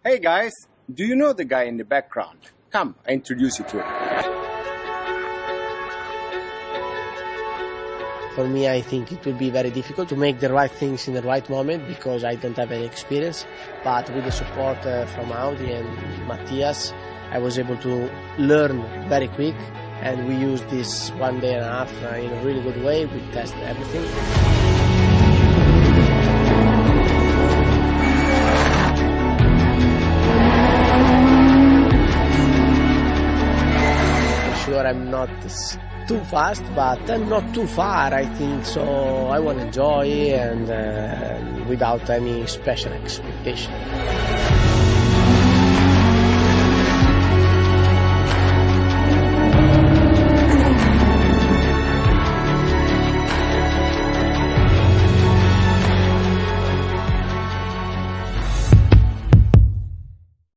Hey guys, do you know the guy in the background? Come, I introduce you to him. For me, I think it will be very difficult to make the right things in the right moment because I don't have any experience. But with the support from Audi and Matthias, I was able to learn very quick, and we used this 1 day and a half in a really good way. We tested everything. I'm not too fast, but I'm not too far, I think, so I want to enjoy and without any special expectation.